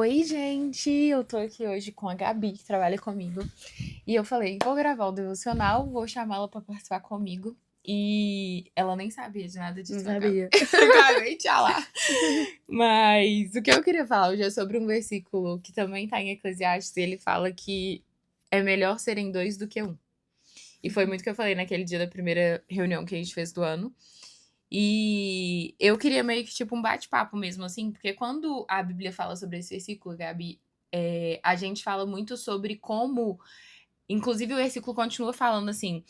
Oi, gente! Eu tô aqui hoje com a Gabi, que trabalha comigo. E eu falei, vou gravar o devocional, vou chamá-la pra participar comigo. E ela nem sabia de nada disso. Não sabia. Acabei de falar. Mas o que eu queria falar hoje é sobre um versículo que também tá em Eclesiastes. E ele fala que é melhor serem dois do que um. E foi muito o que eu falei naquele dia da primeira reunião que a gente fez do ano. E eu queria meio que, tipo, um bate-papo mesmo, assim, porque quando a Bíblia fala sobre esse versículo, Gabi, a gente fala muito sobre como. Inclusive, o versículo continua falando assim,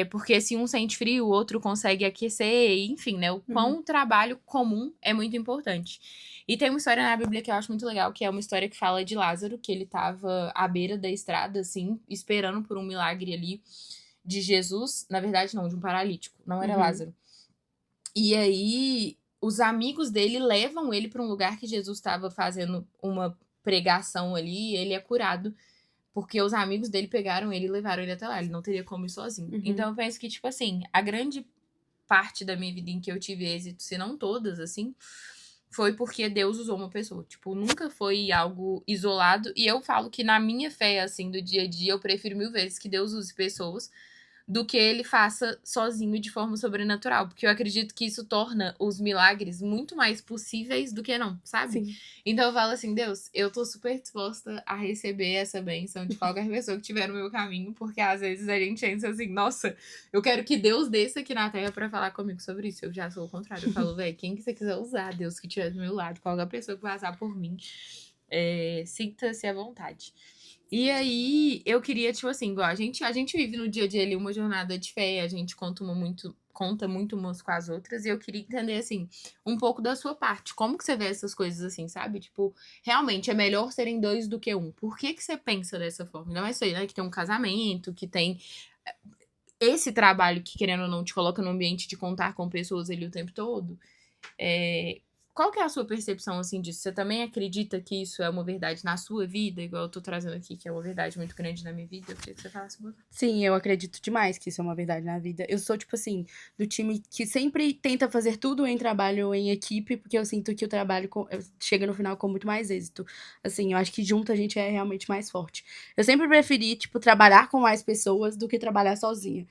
porque se um sente frio, o outro consegue aquecer, enfim, né? O quão trabalho comum é muito importante. E tem uma história na Bíblia que eu acho muito legal, que é uma história que fala de Lázaro, que ele tava à beira da estrada, assim, esperando por um milagre ali de Jesus. Na verdade, não, de um paralítico, não era Lázaro. E aí, os amigos dele levam ele para um lugar que Jesus estava fazendo uma pregação ali, e ele é curado, porque os amigos dele pegaram ele e levaram ele até lá. Ele não teria como ir sozinho. Então, eu penso que, tipo assim, a grande parte da minha vida em que eu tive êxito, se não todas, assim, foi porque Deus usou uma pessoa. Tipo, nunca foi algo isolado. E eu falo que na minha fé, assim, do dia a dia, eu prefiro 1000 vezes que Deus use pessoas do que ele faça sozinho de forma sobrenatural. Porque eu acredito que isso torna os milagres muito mais possíveis do que não, sabe? Sim. Então eu falo assim, Deus, eu tô super disposta a receber essa bênção de qualquer pessoa que tiver no meu caminho, porque às vezes a gente pensa assim, nossa, eu quero que Deus desça aqui na Terra pra falar comigo sobre isso. Eu já sou o contrário. Eu falo, velho, quem que você quiser usar, Deus que estiver do meu lado, qualquer pessoa que passar por mim, sinta-se à vontade. E aí, eu queria, tipo assim, igual a gente vive no dia a dia ali uma jornada de fé, a gente conta muito umas com as outras, e eu queria entender, assim, um pouco da sua parte. Como que você vê essas coisas assim, sabe? Tipo, realmente é melhor serem dois do que um. Por que que você pensa dessa forma? Ainda mais isso aí, né? Que tem um casamento, que tem esse trabalho que, querendo ou não, te coloca no ambiente de contar com pessoas ali o tempo todo. Qual que é a sua percepção, assim, disso? Você também acredita que isso é uma verdade na sua vida? Igual eu tô trazendo aqui, que é uma verdade muito grande na minha vida. Eu queria que você falasse um pouco. Sim, eu acredito demais que isso é uma verdade na vida. Eu sou, tipo assim, do time que sempre tenta fazer tudo em trabalho em equipe, porque eu sinto que o trabalho chega no final com muito mais êxito. Assim, eu acho que junto a gente é realmente mais forte. Eu sempre preferi, tipo, trabalhar com mais pessoas do que trabalhar sozinha.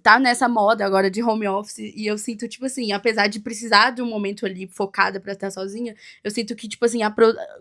Tá nessa moda agora de home office, e eu sinto, tipo assim, apesar de precisar de um momento ali focada pra estar sozinha, eu sinto que, tipo assim,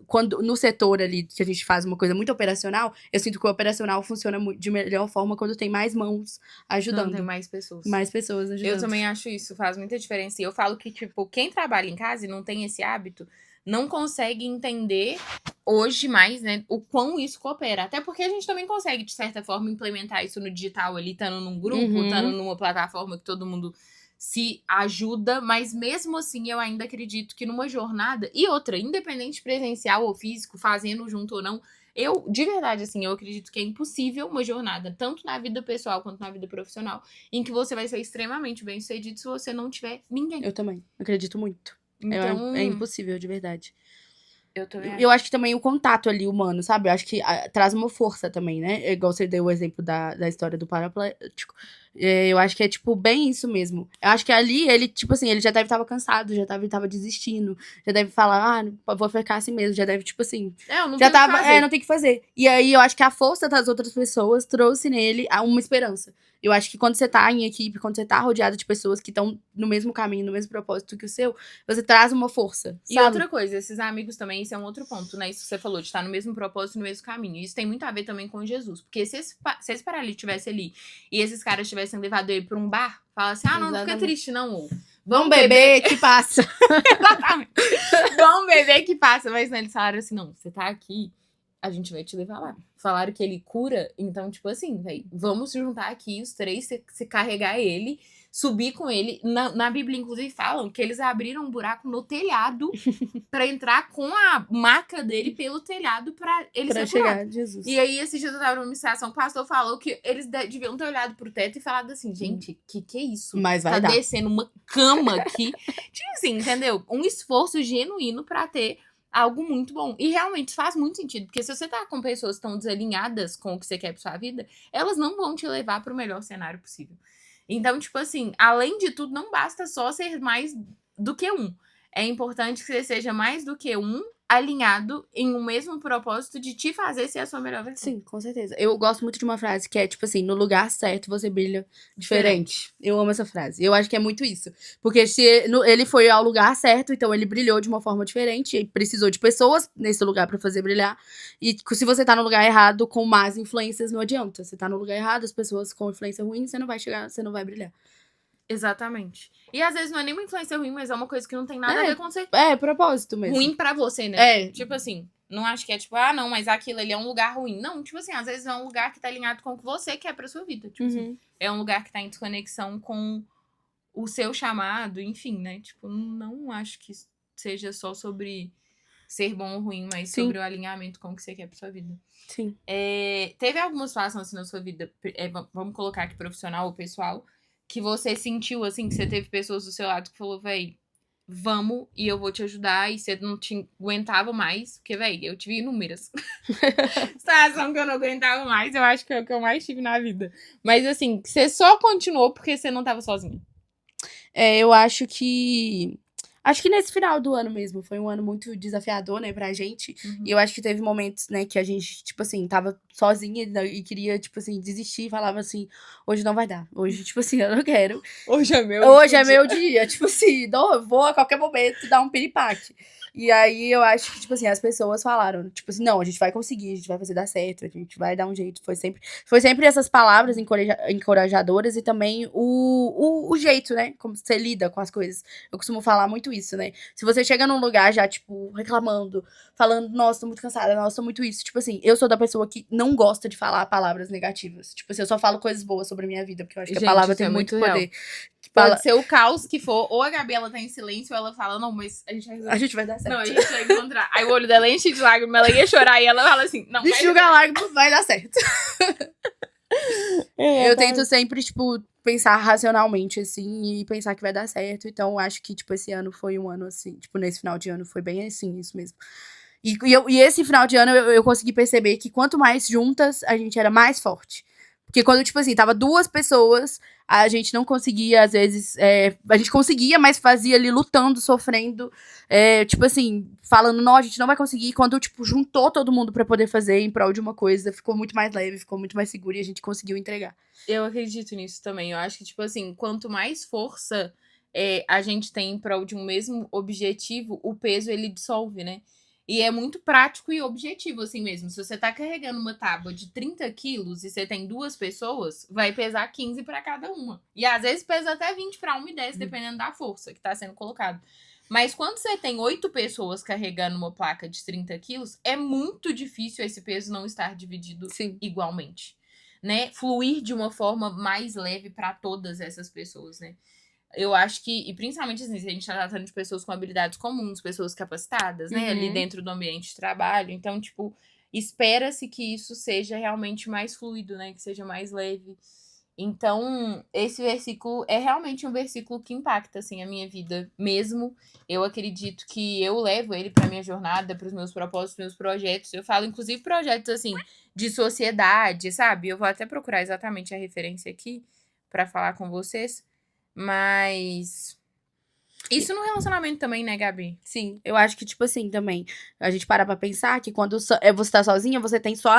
quando no setor ali que a gente faz uma coisa muito operacional, eu sinto que o operacional funciona de melhor forma quando tem mais mãos ajudando. Quando tem mais pessoas. Mais pessoas ajudando. Eu também acho isso, faz muita diferença. E eu falo que, tipo, quem trabalha em casa e não tem esse hábito, não consegue entender hoje mais, né, o quão isso coopera. Até porque a gente também consegue, de certa forma, implementar isso no digital ali, estando num grupo, estando numa plataforma que todo mundo se ajuda, mas mesmo assim eu ainda acredito que numa jornada, e outra, independente presencial ou físico, fazendo junto ou não, eu, de verdade, assim, eu acredito que é impossível uma jornada, tanto na vida pessoal quanto na vida profissional, em que você vai ser extremamente bem-sucedido se você não tiver ninguém. Eu também, acredito muito. Então, É impossível, de verdade. eu também Eu acho que também o contato ali humano, sabe? Eu acho que traz uma força também, né? Igual você deu o exemplo da história do paraplético. Eu acho que é, tipo, bem isso mesmo. Eu acho que ali, ele, tipo assim, ele já deve estar cansado, já tava desistindo, já deve falar, vou ficar assim mesmo, já deve, tipo assim... eu não já tenho o que tava, fazer. não tem o que fazer. E aí, eu acho que a força das outras pessoas trouxe nele uma esperança. Eu acho que quando você tá em equipe, quando você tá rodeado de pessoas que estão no mesmo caminho, no mesmo propósito que o seu, você traz uma força, E sabe? outra coisa, esses amigos também, isso é um outro ponto, né? Isso que você falou, de estar no mesmo propósito, no mesmo caminho. Isso tem muito a ver também com Jesus. Porque se esse paralítico estivesse ali e esses caras tivessem levado ele pra um bar, fala assim, não fica Exatamente. triste não, ou Vamos beber que passa. Exatamente. Vamos beber que passa. Mas não, eles falaram assim, não, você tá aqui, a gente vai te levar lá. Falaram que ele cura, então, tipo assim, véi, vamos se juntar aqui, os três, se carregar ele, subir com ele. Na Bíblia, inclusive, falam que eles abriram um buraco no telhado pra entrar com a maca dele pelo telhado pra ele Pra ser curado. chegar Jesus. E aí, esses dias eu tava numa ministração, o pastor falou que eles deviam ter olhado pro teto e falado assim, gente, que é isso? Mas vai tá dar. Descendo uma cama aqui. Tipo assim, entendeu? Um esforço genuíno pra ter algo muito bom. E realmente faz muito sentido, porque se você tá com pessoas que estão desalinhadas com o que você quer pra sua vida, elas não vão te levar pro melhor cenário possível. Então, tipo assim, além de tudo, não basta só ser mais do que um. É importante que você seja mais do que um alinhado em um mesmo propósito de te fazer ser a sua melhor versão. Sim, com certeza. Eu gosto muito de uma frase que é, tipo assim, no lugar certo você brilha diferente. Eu amo essa frase. Eu acho que é muito isso. Porque se ele foi ao lugar certo, então ele brilhou de uma forma diferente, e precisou de pessoas nesse lugar pra fazer brilhar. E se você tá no lugar errado, com más influências, não adianta. Você tá no lugar errado, as pessoas com influência ruim, você não vai chegar, você não vai brilhar. Exatamente. E às vezes não é nem uma influência ruim, mas é uma coisa que não tem nada a ver com ser Propósito mesmo. ruim pra você, né? Tipo assim, não acho que é tipo, não, mas aquilo ali é um lugar ruim. Não, tipo assim, às vezes é um lugar que tá alinhado com o que você quer pra sua vida. Tipo assim, é um lugar que tá em desconexão com o seu chamado, enfim, né? Tipo, não acho que seja só sobre ser bom ou ruim, mas sobre o alinhamento com o que você quer pra sua vida. Sim. Teve alguma situação assim na sua vida, vamos colocar aqui profissional ou pessoal, que você sentiu, assim, que você teve pessoas do seu lado que falou, véi, vamos e eu vou te ajudar, e você não te aguentava mais, porque, véi, eu tive inúmeras situação que eu não aguentava mais, eu acho que é o que eu mais tive na vida. Mas, assim, você só continuou porque você não tava sozinha. Eu acho que... Acho que nesse final do ano mesmo, foi um ano muito desafiador, né, pra gente. E eu acho que teve momentos, né, que a gente, tipo assim, tava sozinha e queria, tipo assim, desistir. Falava assim, hoje não vai dar. Hoje, tipo assim, eu não quero. Hoje é meu dia. Tipo assim, eu vou a qualquer momento dar um piripaque. E aí eu acho que, tipo assim, as pessoas falaram, tipo assim, não, a gente vai conseguir, a gente vai fazer dar certo, a gente vai dar um jeito. Foi sempre essas palavras encorajadoras e também o jeito, né? Como você lida com as coisas. Eu costumo falar muito isso, né? Se você chega num lugar já, tipo, reclamando, falando, nossa, tô muito cansada, nossa, tô muito isso. Tipo assim, eu sou da pessoa que não gosta de falar palavras negativas. Tipo assim, eu só falo coisas boas sobre a minha vida, porque eu acho que a palavra tem muito poder. Pode ser o caos que for, ou a Gabi, ela tá em silêncio, ou ela fala, não, mas a gente vai resolver. A gente vai dar certo. Não, a gente vai encontrar. Aí o olho dela enche de lágrimas, ela ia chorar, e ela fala assim, não, enxuga lágrimas, vai dar certo. Eu tento sempre, tipo, pensar racionalmente, assim, e pensar que vai dar certo. Então, acho que, tipo, esse ano foi um ano, assim, tipo, nesse final de ano foi bem assim, isso mesmo. E esse final de ano eu consegui perceber que quanto mais juntas, a gente era mais forte. Porque quando, tipo assim, tava duas pessoas, a gente não conseguia, às vezes... a gente conseguia, mas fazia ali lutando, sofrendo. Tipo assim, falando, não, a gente não vai conseguir. E quando, tipo, juntou todo mundo pra poder fazer em prol de uma coisa, ficou muito mais leve, ficou muito mais seguro e a gente conseguiu entregar. Eu acredito nisso também. Eu acho que, tipo assim, quanto mais força a gente tem em prol de um mesmo objetivo, o peso, ele dissolve, né? E é muito prático e objetivo, assim mesmo. Se você tá carregando uma tábua de 30 quilos e você tem duas pessoas, vai pesar 15 para cada uma. E às vezes pesa até 20 para uma e 10, dependendo da força que tá sendo colocado. Mas quando você tem 8 pessoas carregando uma placa de 30 quilos, é muito difícil esse peso não estar dividido igualmente, né? Fluir de uma forma mais leve para todas essas pessoas, né? Eu acho que, e principalmente assim, se a gente tá tratando de pessoas com habilidades comuns, pessoas capacitadas, né, ali dentro do ambiente de trabalho. Então, tipo, espera-se que isso seja realmente mais fluido, né, que seja mais leve. Então, esse versículo é realmente um versículo que impacta, assim, a minha vida mesmo. Eu acredito que eu levo ele pra minha jornada, pros meus propósitos, meus projetos. Eu falo, inclusive, projetos, assim, de sociedade, sabe? Eu vou até procurar exatamente a referência aqui pra falar com vocês. Mas isso no relacionamento também, né, Gabi? Sim, eu acho que, tipo assim, também, a gente para pra pensar que quando você tá sozinha, você tem só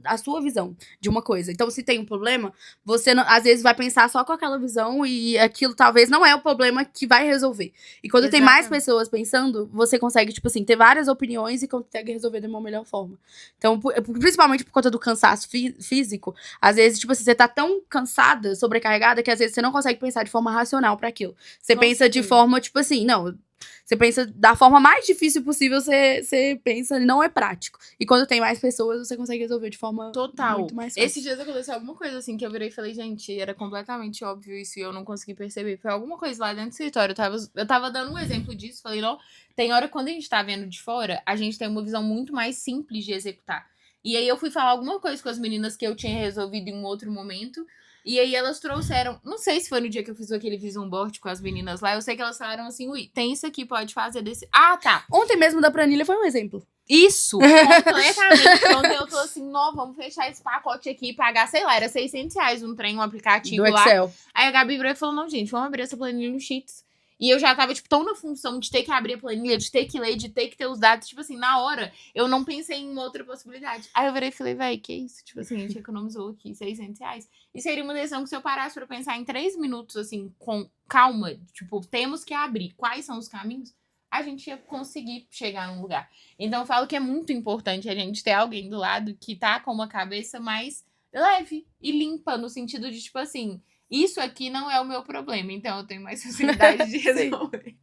a sua visão de uma coisa. Então, se tem um problema, você, às vezes, vai pensar só com aquela visão e aquilo talvez não é o problema que vai resolver. E quando tem mais pessoas pensando, você consegue, tipo assim, ter várias opiniões e consegue resolver de uma melhor forma. Então, principalmente por conta do cansaço físico, às vezes, tipo assim, você tá tão cansada, sobrecarregada, que às vezes você não consegue pensar de forma racional pra aquilo. Você pensa de forma, tipo assim, não, você pensa da forma mais difícil possível, você pensa, não é prático. E quando tem mais pessoas, você consegue resolver de forma muito mais fácil. Esses dias aconteceu alguma coisa assim, que eu virei e falei, gente, era completamente óbvio isso e eu não consegui perceber. Foi alguma coisa lá dentro do escritório, eu tava dando um exemplo disso, falei, não, tem hora quando a gente tá vendo de fora, a gente tem uma visão muito mais simples de executar. E aí eu fui falar alguma coisa com as meninas que eu tinha resolvido em um outro momento. E aí elas trouxeram, não sei se foi no dia que eu fiz aquele vision board com as meninas lá, eu sei que elas falaram assim, ui, tem isso aqui, pode fazer desse... Ah, tá. Ontem mesmo da planilha foi um exemplo. Isso, completamente. Ontem eu tô assim, não, vamos fechar esse pacote aqui e pagar, sei lá, era R$600 um trem, um aplicativo do lá. Excel. Aí a Gabi virou e falou, não, gente, vamos abrir essa planilha no Sheets E eu já tava, tipo, tão na função de ter que abrir a planilha, de ter que ler, de ter que ter os dados. Tipo assim, na hora, eu não pensei em outra possibilidade. Aí eu virei e falei, véi, que isso? Tipo assim, a gente economizou aqui R$ 600. E seria uma decisão que se eu parasse pra pensar em 3 minutos, assim, com calma, tipo, temos que abrir. Quais são os caminhos? A gente ia conseguir chegar num lugar. Então eu falo que é muito importante a gente ter alguém do lado que tá com uma cabeça mais leve e limpa, no sentido de, tipo assim, isso aqui não é o meu problema, então eu tenho mais facilidade de resolver.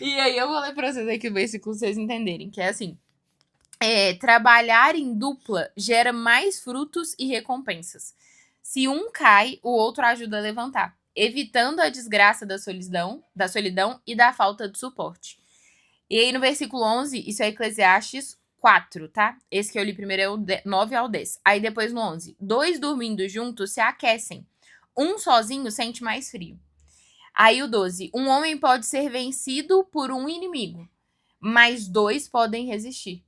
E aí eu vou ler pra vocês aqui o versículo pra vocês entenderem, que é assim. Trabalhar em dupla gera mais frutos e recompensas. Se um cai, o outro ajuda a levantar, evitando a desgraça da solidão e da falta de suporte. E aí no versículo 11, isso é Eclesiastes 4, tá? Esse que eu li primeiro é o 9 ao 10. Aí depois no 11. 2 dormindo juntos se aquecem. Um sozinho sente mais frio. Aí o 12. Um homem pode ser vencido por um inimigo, mas 2 podem resistir.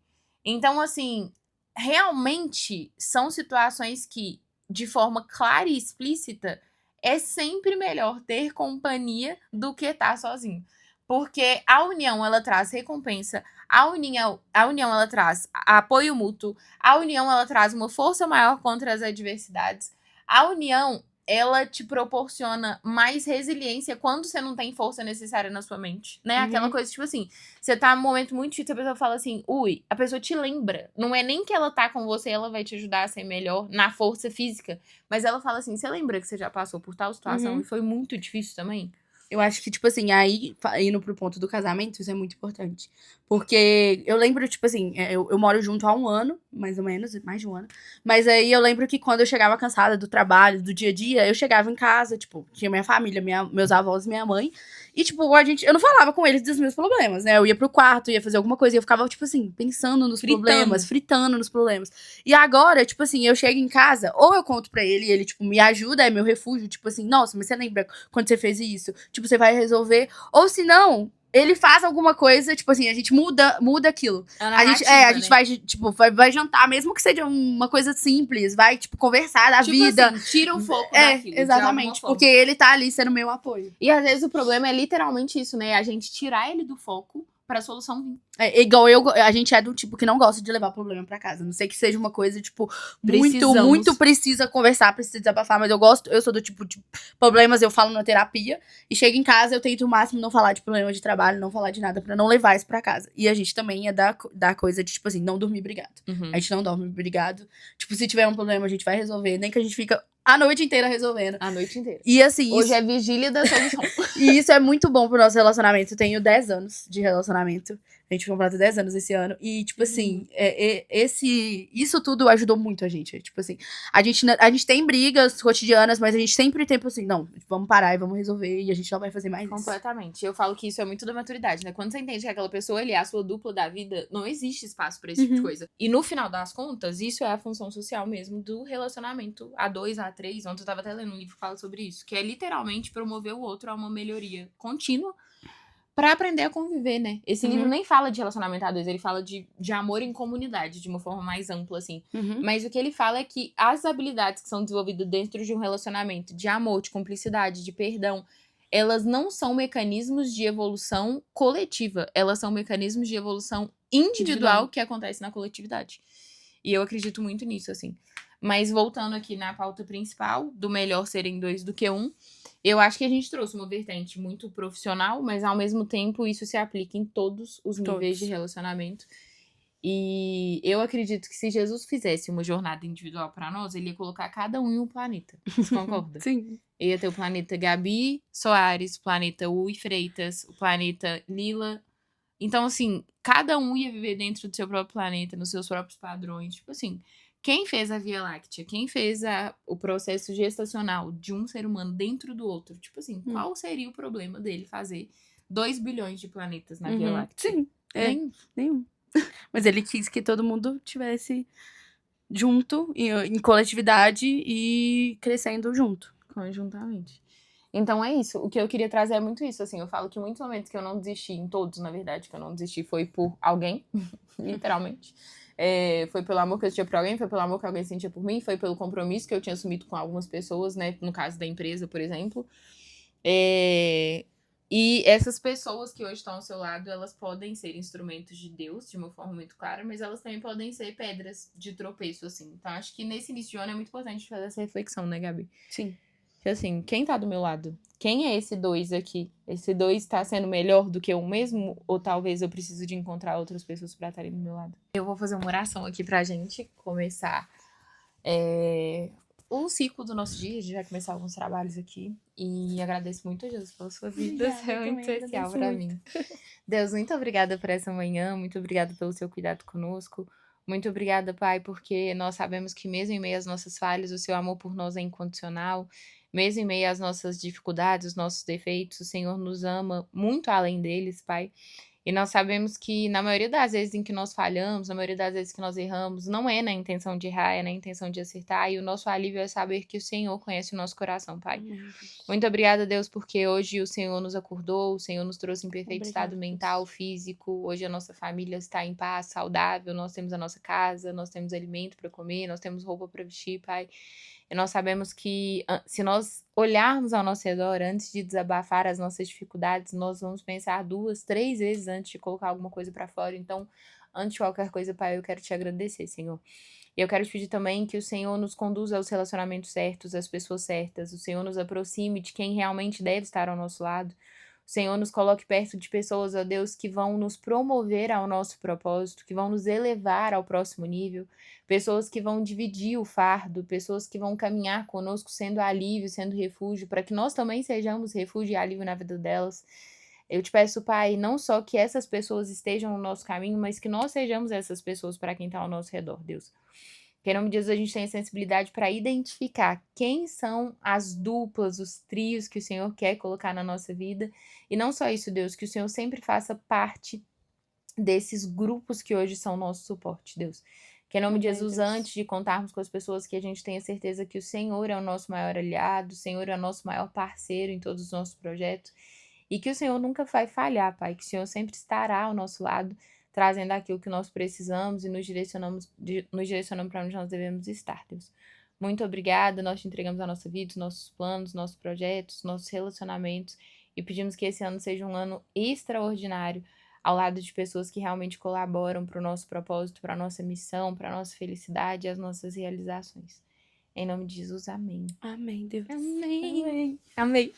Então, assim, realmente são situações que, de forma clara e explícita, é sempre melhor ter companhia do que estar sozinho. Porque a união, ela traz recompensa, a união ela traz apoio mútuo, a união, ela traz uma força maior contra as adversidades. A união, ela te proporciona mais resiliência quando você não tem força necessária na sua mente, né? Aquela coisa, tipo assim, você tá num momento muito difícil, a pessoa fala assim, ui, a pessoa te lembra. Não é nem que ela tá com você, ela vai te ajudar a ser melhor na força física, mas ela fala assim, você lembra que você já passou por tal situação e foi muito difícil também? Eu acho que, tipo assim, aí, indo pro ponto do casamento, isso é muito importante. Porque eu lembro, tipo assim, eu moro junto há um ano, mais ou menos, mais de um ano. Mas aí eu lembro que quando eu chegava cansada do trabalho, do dia a dia, eu chegava em casa, tipo, tinha minha família, meus avós e minha mãe. E, tipo, eu não falava com eles dos meus problemas, né? Eu ia pro quarto, ia fazer alguma coisa, e eu ficava, tipo assim, pensando nos problemas, fritando nos problemas. E agora, tipo assim, eu chego em casa, ou eu conto pra ele, e ele, tipo, me ajuda, é meu refúgio, tipo assim, nossa, mas você lembra quando você fez isso? Tipo, você vai resolver. Ou se não, ele faz alguma coisa, tipo assim, a gente muda aquilo. A gente vai, tipo, vai jantar, mesmo que seja uma coisa simples, vai, tipo, conversar da vida. Assim, tira o foco daquilo. Exatamente, porque ele tá ali sendo meu apoio. E às vezes o problema é literalmente isso, né? A gente tirar ele do foco pra solução vir. Igual a gente é do tipo que não gosta de levar problema pra casa. Não sei que seja uma coisa, tipo, muito precisa conversar, precisa desabafar, mas eu sou do tipo de problemas, eu falo na terapia, e chego em casa, eu tento o máximo não falar de problema de trabalho, não falar de nada, pra não levar isso pra casa. E a gente também é da coisa de, tipo assim, não dormir brigado. A gente não dorme brigado. Tipo, se tiver um problema, a gente vai resolver, nem que a gente fica a noite inteira resolvendo. A noite inteira. E assim, hoje é vigília da solução. E isso é muito bom pro nosso relacionamento. Eu tenho 10 anos de relacionamento. A gente completa 10 anos esse ano. E, tipo assim, isso tudo ajudou muito a gente. Tipo assim, a gente tem brigas cotidianas, mas a gente sempre tem, tipo assim, não, vamos parar e vamos resolver. E a gente não vai fazer mais isso. Completamente. Eu falo que isso é muito da maturidade, né? Quando você entende que aquela pessoa, ele é a sua dupla da vida, não existe espaço pra esse tipo de coisa. E no final das contas, isso é a função social mesmo do relacionamento A2, A3. Ontem eu tava até lendo um livro que fala sobre isso. Que é literalmente promover o outro a uma melhoria contínua pra aprender a conviver, né? Esse livro nem fala de relacionamento A2, ele fala de amor em comunidade, de uma forma mais ampla, assim. Mas o que ele fala é que as habilidades que são desenvolvidas dentro de um relacionamento, de amor, de cumplicidade, de perdão, elas não são mecanismos de evolução coletiva, elas são mecanismos de evolução individual que acontece na coletividade. E eu acredito muito nisso, assim. Mas voltando aqui na pauta principal, do melhor serem 2 do que 1, eu acho que a gente trouxe uma vertente muito profissional, mas ao mesmo tempo isso se aplica em todos os níveis de relacionamento. E eu acredito que se Jesus fizesse uma jornada individual pra nós, ele ia colocar cada um em um planeta. Você concorda? Sim. Ia ter o planeta Gabi Soares, o planeta Ui Freitas, o planeta Lila. Então, assim, cada um ia viver dentro do seu próprio planeta, nos seus próprios padrões. Tipo assim, quem fez a Via Láctea? Quem fez o processo gestacional de um ser humano dentro do outro? Tipo assim, qual seria o problema dele fazer 2 bilhões de planetas na Via Láctea? Sim, nenhum. Mas ele quis que todo mundo tivesse junto, em coletividade e crescendo junto. Conjuntamente. Então é isso. O que eu queria trazer é muito isso, assim. Eu falo que em muitos momentos que eu não desisti, em todos, na verdade, que eu não desisti, foi por alguém, literalmente. Foi pelo amor que eu tinha por alguém, foi pelo amor que alguém sentia por mim, foi pelo compromisso que eu tinha assumido com algumas pessoas, né? No caso da empresa, por exemplo. E essas pessoas que hoje estão ao seu lado, elas podem ser instrumentos de Deus, de uma forma muito clara, mas elas também podem ser pedras de tropeço, assim. Então, acho que nesse início de ano é muito importante fazer essa reflexão, né, Gabi? Sim. Que assim, quem tá do meu lado? Quem é esse 2 aqui? Esse 2 tá sendo melhor do que eu mesmo? Ou talvez eu preciso de encontrar outras pessoas pra estarem do meu lado? Eu vou fazer uma oração aqui pra gente começar o ciclo do nosso dia. A gente vai começar alguns trabalhos aqui. E agradeço muito a Jesus pela sua vida. Obrigada, Isso é eu muito também especial agradeço pra muito. mim. Deus, muito obrigada por essa manhã. Muito obrigada pelo seu cuidado conosco. Muito obrigada, Pai, porque nós sabemos que mesmo em meio às nossas falhas, o seu amor por nós é incondicional. Mesmo em meio às nossas dificuldades, os nossos defeitos, o Senhor nos ama muito além deles, Pai. E nós sabemos que na maioria das vezes em que nós falhamos, na maioria das vezes que nós erramos, não é na intenção de errar, é na intenção de acertar. E o nosso alívio é saber que o Senhor conhece o nosso coração, Pai. Amém, Deus. Muito obrigada, Deus, porque hoje o Senhor nos acordou, o Senhor nos trouxe em perfeito Obrigada, estado mental, Deus. físico. Hoje a nossa família está em paz, saudável, nós temos a nossa casa, nós temos alimento para comer, nós temos roupa para vestir, Pai. E nós sabemos que se nós olharmos ao nosso redor antes de desabafar as nossas dificuldades, nós vamos pensar 2, 3 vezes antes de colocar alguma coisa para fora. Então, antes de qualquer coisa, Pai, eu quero te agradecer, Senhor. E eu quero te pedir também que o Senhor nos conduza aos relacionamentos certos, às pessoas certas. O Senhor nos aproxime de quem realmente deve estar ao nosso lado. O Senhor nos coloque perto de pessoas, ó Deus, que vão nos promover ao nosso propósito, que vão nos elevar ao próximo nível. Pessoas que vão dividir o fardo, pessoas que vão caminhar conosco sendo alívio, sendo refúgio, para que nós também sejamos refúgio e alívio na vida delas. Eu te peço, Pai, não só que essas pessoas estejam no nosso caminho, mas que nós sejamos essas pessoas para quem está ao nosso redor, Deus. Que em nome de Jesus a gente tenha sensibilidade para identificar quem são as duplas, os trios que o Senhor quer colocar na nossa vida. E não só isso, Deus, que o Senhor sempre faça parte desses grupos que hoje são nosso suporte, Deus. Que em nome de Amém, Jesus, Deus. antes de contarmos com as pessoas, que a gente tenha certeza que o Senhor é o nosso maior aliado, o Senhor é o nosso maior parceiro em todos os nossos projetos. E que o Senhor nunca vai falhar, Pai, que o Senhor sempre estará ao nosso lado, trazendo aquilo que nós precisamos e nos direcionando para onde nós devemos estar, Deus. Muito obrigada, nós te entregamos a nossa vida, os nossos planos, nossos projetos, nossos relacionamentos e pedimos que esse ano seja um ano extraordinário ao lado de pessoas que realmente colaboram para o nosso propósito, para a nossa missão, para a nossa felicidade e as nossas realizações. Em nome de Jesus, amém. Amém, Deus. Amém. Amém.